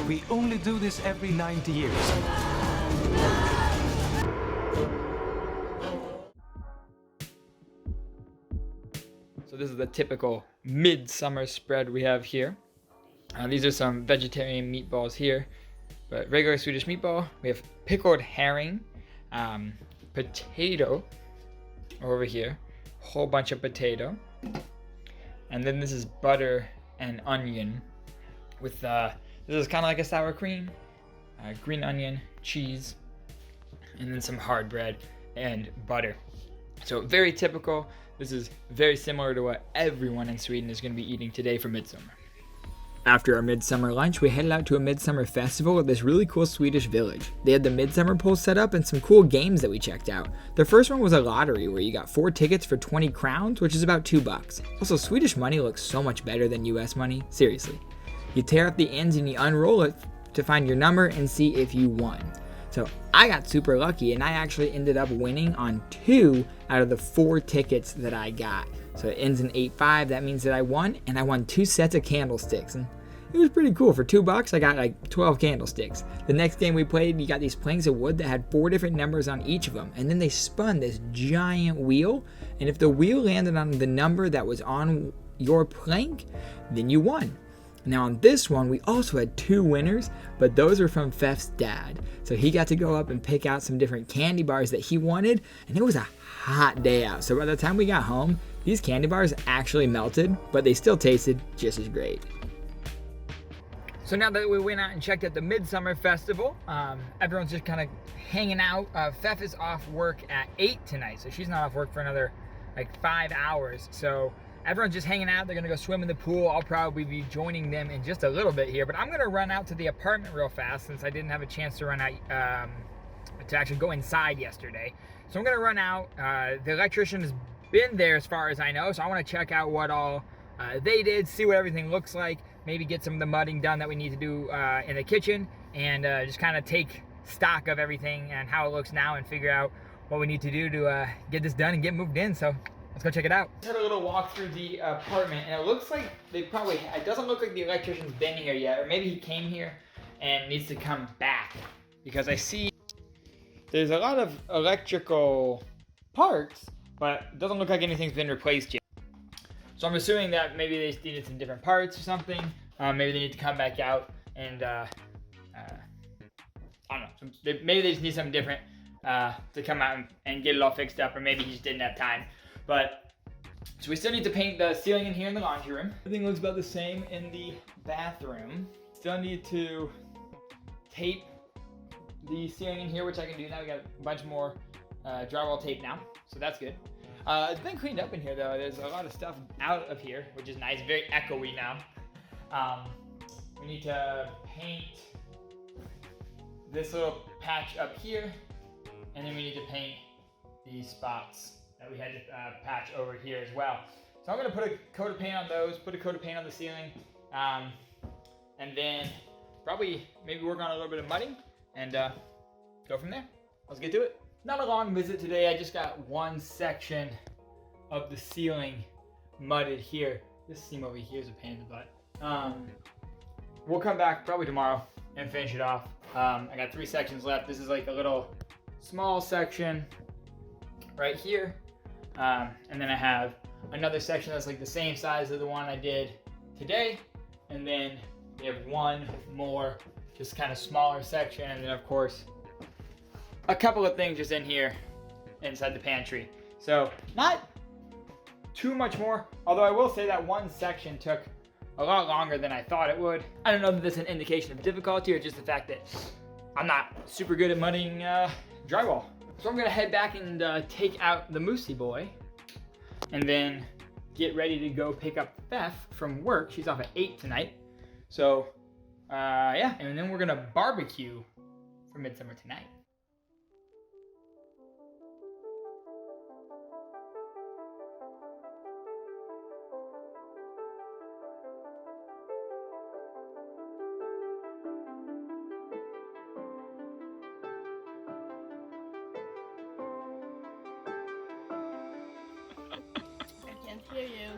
We only do this every 90 years. So this is the typical midsummer spread we have here. These are some vegetarian meatballs here, but regular Swedish meatball. We have pickled herring, potato over here, whole bunch of potato, and then this is butter and onion with this is kind of like a sour cream, green onion, cheese, and then some hard bread and butter. So very typical. This is very similar to what everyone in Sweden is going to be eating today for Midsummer. After our midsummer lunch, we headed out to a midsummer festival at this really cool Swedish village. They had the midsummer pool set up and some cool games that we checked out. The first one was a lottery where you got 4 tickets for 20 crowns, which is about $2. Also, Swedish money looks so much better than US money. Seriously. You tear up the ends and you unroll it to find your number and see if you won. So I got super lucky and I actually ended up winning on 2 out of the 4 tickets that I got. So it ends in 8-5. That means that I won, and I won 2 sets of candlesticks. And it was pretty cool. For $2, I got like 12 candlesticks. The next game we played, you got these planks of wood that had 4 different numbers on each of them. And then they spun this giant wheel. And if the wheel landed on the number that was on your plank, then you won. Now on this one, we also had 2 winners, but those were from Feff's dad. So he got to go up and pick out some different candy bars that he wanted, and it was a hot day out. So by the time we got home, these candy bars actually melted, but they still tasted just as great. So now that we went out and checked out the Midsummer Festival, everyone's just kind of hanging out. Feff is off work at 8 tonight, so she's not off work for another like 5 hours. So everyone's just hanging out. They're gonna go swim in the pool. I'll probably be joining them in just a little bit here, but I'm gonna run out to the apartment real fast since I didn't have a chance to run out to actually go inside yesterday. So I'm gonna run out. The electrician has been there as far as I know, so I wanna check out what all they did, see what everything looks like, maybe get some of the mudding done that we need to do in the kitchen, and just kind of take stock of everything and how it looks now and figure out what we need to do to get this done and get moved in. So let's go check it out. Just had a little walk through the apartment, and it looks like it doesn't look like the electrician's been here yet, or maybe he came here and needs to come back, because I see there's a lot of electrical parts, but it doesn't look like anything's been replaced yet. So I'm assuming that maybe they needed some different parts or something. Maybe they need to come back out and I don't know. Maybe they just need something different to come out and get it all fixed up, or maybe he just didn't have time. But so we still need to paint the ceiling in here in the laundry room. Everything looks about the same in the bathroom. Still need to tape the ceiling in here, which I can do now. We got a bunch more drywall tape now, so that's good. It's been cleaned up in here though. There's a lot of stuff out of here, which is nice. Very echoey now. We need to paint this little patch up here, and then we need to paint these spots that we had to patch over here as well. So I'm gonna put a coat of paint on those, put a coat of paint on the ceiling, and then probably maybe work on a little bit of mudding and go from there. Let's get to it. Not a long visit today. I just got one section of the ceiling mudded here. This seam over here is a pain in the butt. We'll come back probably tomorrow and finish it off. I got 3 sections left. This is like a little small section right here. And then I have another section that's like the same size as the one I did today. And then we have one more just kind of smaller section. And then of course, a couple of things just in here inside the pantry. So not too much more, although I will say that one section took a lot longer than I thought it would. I don't know if this is an indication of difficulty or just the fact that I'm not super good at mudding drywall. So I'm gonna head back and take out the Moosey boy and then get ready to go pick up Feff from work. She's off at 8 tonight. So yeah, and then we're gonna barbecue for Midsummer tonight. Hear you.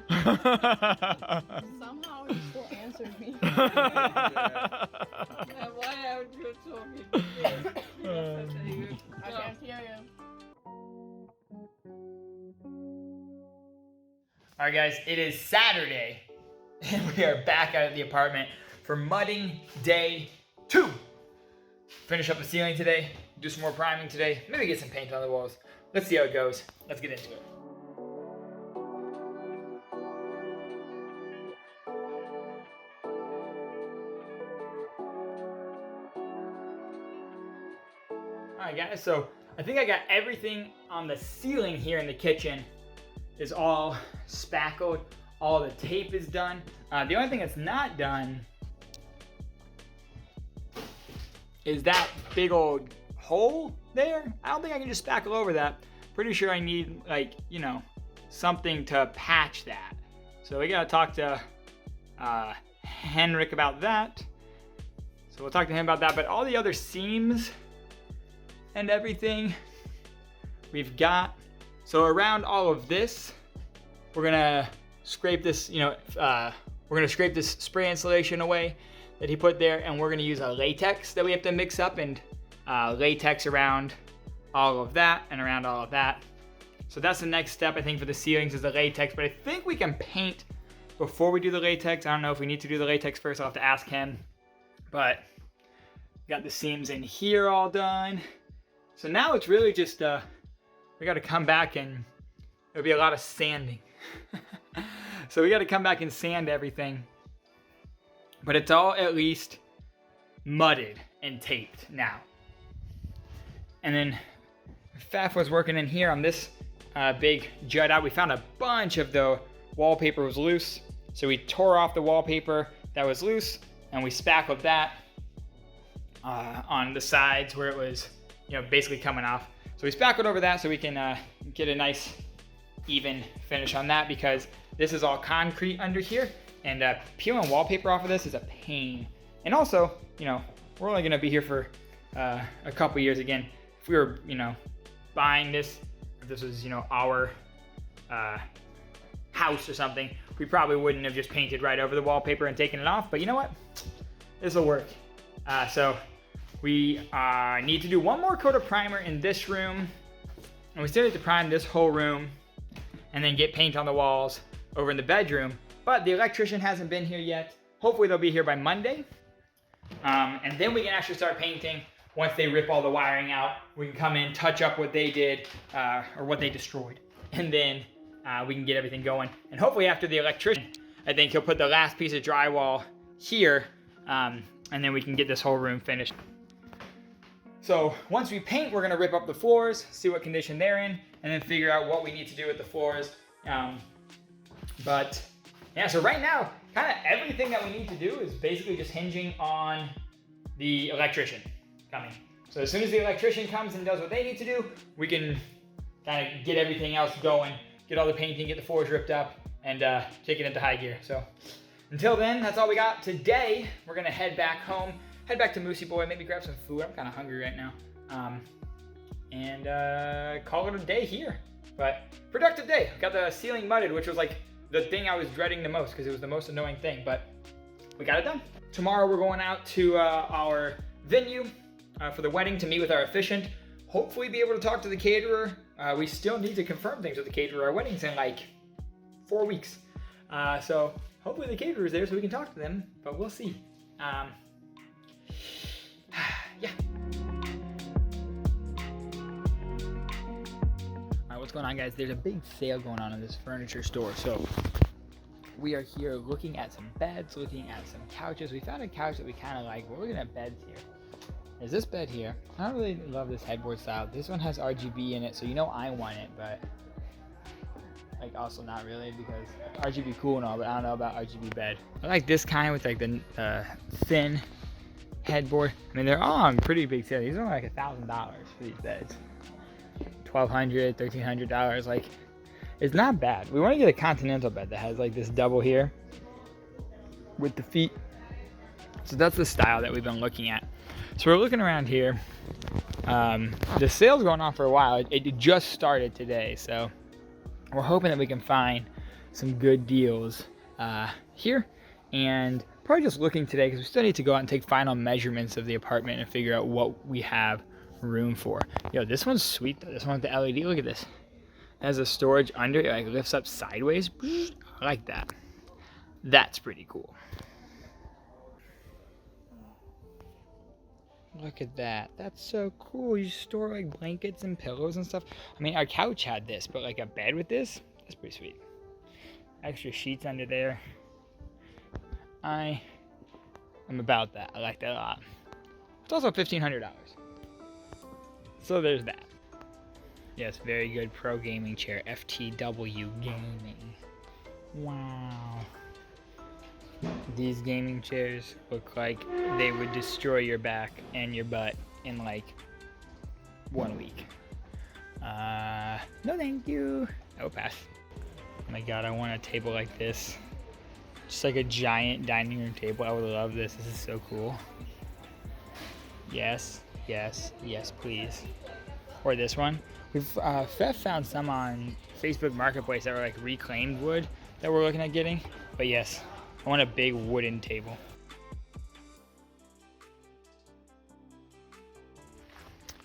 Somehow he still answered me. I All right, guys, it is Saturday, and we are back out at the apartment for mudding day 2. Finish up the ceiling today, do some more priming today, maybe get some paint on the walls. Let's see how it goes. Let's get into it. All right, guys, so I think I got everything on the ceiling here in the kitchen is all spackled. All the tape is done. The only thing that's not done is that big old hole there. I don't think I can just spackle over that. Pretty sure I need, like, you know, something to patch that. So we gotta talk to Henrik about that. So we'll talk to him about that. But all the other seams and everything we've got. So around all of this, we're gonna scrape this, we're gonna scrape this spray insulation away that he put there, and we're gonna use a latex that we have to mix up and latex around all of that and around all of that. So that's the next step, I think, for the ceilings is the latex, but I think we can paint before we do the latex. I don't know if we need to do the latex first. I'll have to ask him, but got the seams in here all done. So now it's really just, we gotta come back and there'll be a lot of sanding. So we gotta come back and sand everything. But it's all at least mudded and taped now. And then Feff was working in here on this big jut out. We found a bunch of the wallpaper was loose. So we tore off the wallpaper that was loose and we spackled that on the sides where it was, basically coming off. So we spackled over that so we can get a nice even finish on that, because this is all concrete under here, and peeling wallpaper off of this is a pain. And also, we're only gonna be here for a couple years. Again, if we were, buying this, if this was, our house or something, we probably wouldn't have just painted right over the wallpaper and taken it off. But you know what? This will work. So we need to do one more coat of primer in this room, and we still need to prime this whole room, and then get paint on the walls over in the bedroom. But the electrician hasn't been here yet. Hopefully they'll be here by Monday. And then we can actually start painting. Once they rip all the wiring out, we can come in, touch up what they did, or what they destroyed. And then we can get everything going. And hopefully after the electrician, I think he'll put the last piece of drywall here, and then we can get this whole room finished. So once we paint, we're gonna rip up the floors, see what condition they're in, and then figure out what we need to do with the floors. But yeah, so right now, kind of everything that we need to do is basically just hinging on the electrician coming. So as soon as the electrician comes and does what they need to do, we can kind of get everything else going, get all the painting, get the floors ripped up, and take it into high gear. So until then, that's all we got today. We're gonna head back home, head back to Moosey Boy, maybe grab some food. I'm kind of hungry right now. And call it a day here. But productive day. Got the ceiling mudded, which was like the thing I was dreading the most because it was the most annoying thing, but we got it done. Tomorrow we're going out to our venue for the wedding to meet with our officiant. Hopefully be able to talk to the caterer. We still need to confirm things with the caterer. Our wedding's in like 4 weeks. So hopefully the caterer is there so we can talk to them, but we'll see. Yeah. Alright, what's going on, guys? There's a big sale going on in this furniture store. So we are here looking at some beds, looking at some couches. We found a couch that we kind of like. We're looking at beds here. There's this bed here. I don't really love this headboard style. This one has RGB in it, so I want it, but like also not really, because RGB cool and all, but I don't know about RGB bed. I like this kind with like the thin headboard. I mean, they're all on pretty big sale. These are like $1,000 for these beds. $1,200, $1,300. Like, it's not bad. We want to get a continental bed that has like this double here with the feet. So that's the style that we've been looking at. So we're looking around here. The sale's going on for a while. It just started today, so we're hoping that we can find some good deals here. And probably just looking today, because we still need to go out and take final measurements of the apartment and figure out what we have room for. Yo, this one's sweet though. This one with the LED. Look at this. has a storage under it, like lifts up sideways. I like that. That's pretty cool. Look at that. That's so cool. You store like blankets and pillows and stuff. I mean, our couch had this, but like a bed with this, that's pretty sweet. Extra sheets under there. I am about that. I like that a lot. It's also $1,500. So there's that. Yes, very good pro gaming chair. FTW Gaming. Wow. These gaming chairs look like they would destroy your back and your butt in like 1 week. No thank you. I'll pass. Oh my god, I want a table like this. Just like a giant dining room table. I would love this. This is so cool. Yes, yes, yes, please. Or this one. We've Feff found some on Facebook Marketplace that were like reclaimed wood that we're looking at getting. But yes, I want a big wooden table.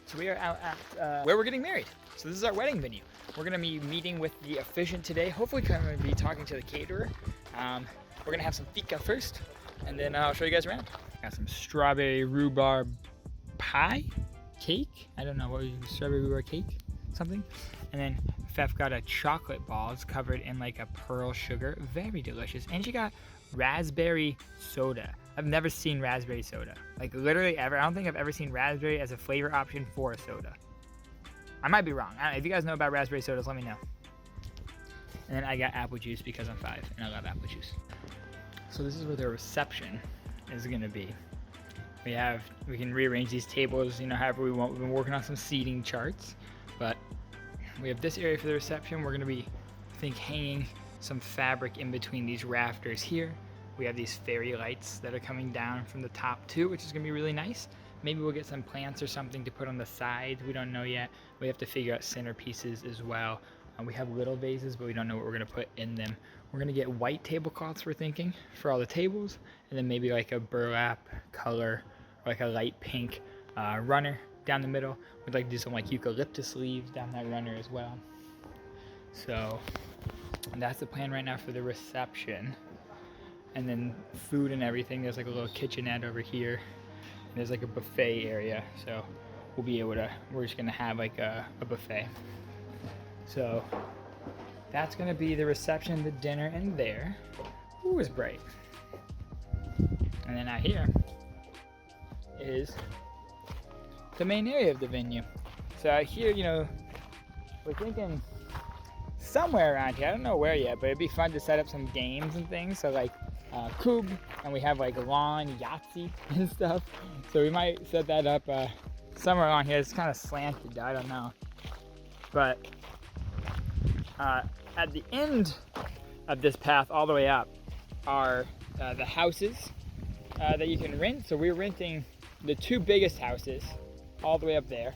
So we are out at where we're getting married. So this is our wedding venue. We're gonna be meeting with the officiant today. Hopefully gonna be talking to the caterer. We're gonna have some fika first, and then I'll show you guys around. Got some strawberry rhubarb pie? Cake? I don't know, what was it? Strawberry rhubarb cake? Something? And then Feff got a chocolate balls covered in like a pearl sugar. Very delicious. And she got raspberry soda. I've never seen raspberry soda. Like literally ever. I don't think I've ever seen raspberry as a flavor option for a soda. I might be wrong. I don't know. If you guys know about raspberry sodas, let me know. And then I got apple juice because I'm 5 and I love apple juice. So this is where the reception is gonna be. We can rearrange these tables, you know, however we want. We've been working on some seating charts, but we have this area for the reception. We're gonna be, I think, hanging some fabric in between these rafters here. We have these fairy lights that are coming down from the top too, which is gonna be really nice. Maybe we'll get some plants or something to put on the side. We don't know yet. We have to figure out centerpieces as well. We have little vases, but we don't know what we're gonna put in them. We're gonna get white tablecloths, we're thinking, for all the tables, and then maybe like a burlap color, or like a light pink runner down the middle. We'd like to do some like eucalyptus leaves down that runner as well. So that's the plan right now for the reception. And then food and everything, there's like a little kitchenette over here. And there's like a buffet area, so we'll be able to, we're just gonna have like a buffet. So that's gonna be the reception, the dinner, and there. Ooh, it's bright. And then out here is the main area of the venue. So out here, you know, we're thinking somewhere around here, I don't know where yet, but it'd be fun to set up some games and things. So like Kug, and we have like lawn, Yahtzee and stuff. So we might set that up somewhere on here. It's kind of slanted, I don't know. But at the end of this path all the way up are the houses that you can rent. So we're renting the 2 biggest houses all the way up there.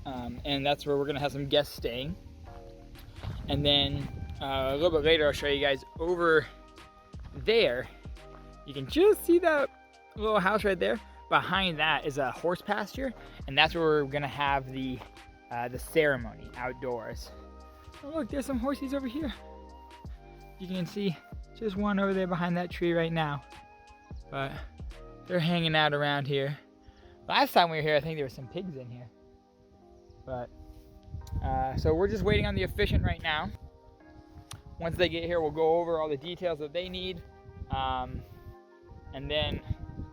And that's where we're gonna have some guests staying. And then a little bit later, I'll show you guys over there. You can just see that little house right there. Behind that is a horse pasture, and that's where we're gonna have the ceremony outdoors. Oh look, there's some horses over here. You can see just one over there behind that tree right now. But they're hanging out around here. Last time we were here, I think there were some pigs in here. But so we're just waiting on the officiant right now. Once they get here, we'll go over all the details that they need. And then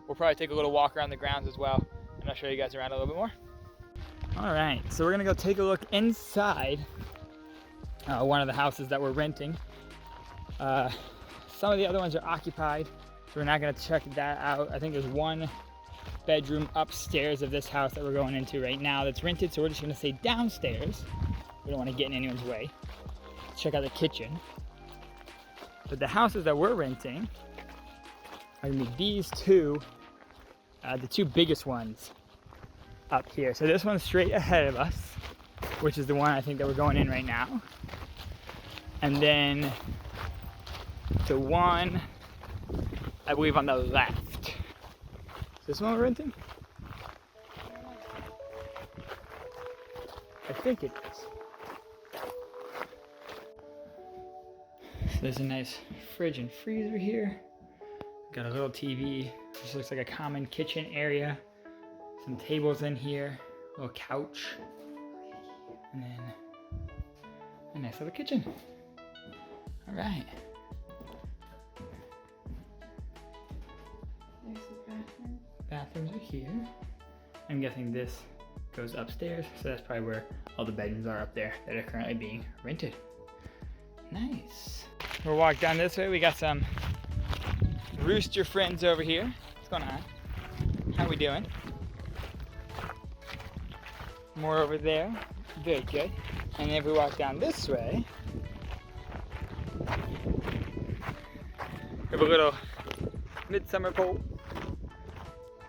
we'll probably take a little walk around the grounds as well. And I'll show you guys around a little bit more. All right, so we're gonna go take a look inside one of the houses that we're renting. Some of the other ones are occupied, so we're not gonna check that out. I think there's 1 bedroom upstairs of this house that we're going into right now that's rented, so we're just gonna stay downstairs. We don't wanna get in anyone's way. Check out the kitchen. But the houses that we're renting are gonna be these 2, the 2 biggest ones up here. So this one's straight ahead of us, which is the one I think that we're going in right now. And then the one, I believe, on the left. Is this one we're renting? I think it is. There's a nice fridge and freezer here. Got a little TV. This looks like a common kitchen area. Some tables in here, a little couch, and then a nice little kitchen. All right. There's the bathroom. Bathrooms are here. I'm guessing this goes upstairs, so that's probably where all the bedrooms are up there that are currently being rented. Nice. We'll walk down this way. We got some rooster friends over here. What's going on? How we doing? More over there. Very good. And then if we walk down this way, we have a little midsummer pole.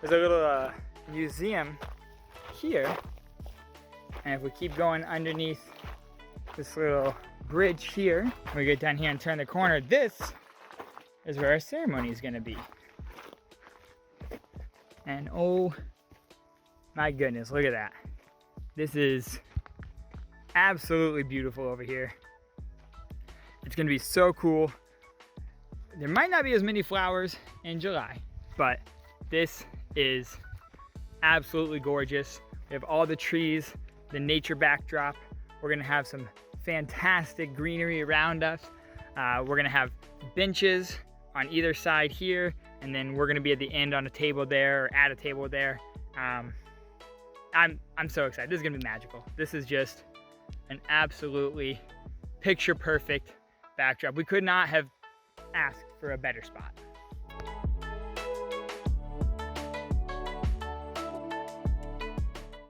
There's a little museum here. And if we keep going underneath this little bridge here, we get down here and turn the corner, this is where our ceremony is going to be. And oh my goodness, look at that. This is absolutely beautiful over here. It's going to be so cool. There might not be as many flowers in July, but this is absolutely gorgeous. We have all the trees, the nature backdrop. We're going to have some fantastic greenery around us. We're going to have benches on either side here, and then we're going to be at the end on a table there, or at a table there. I'm so excited. This is gonna be magical. This is just an absolutely picture perfect backdrop. We could not have asked for a better spot.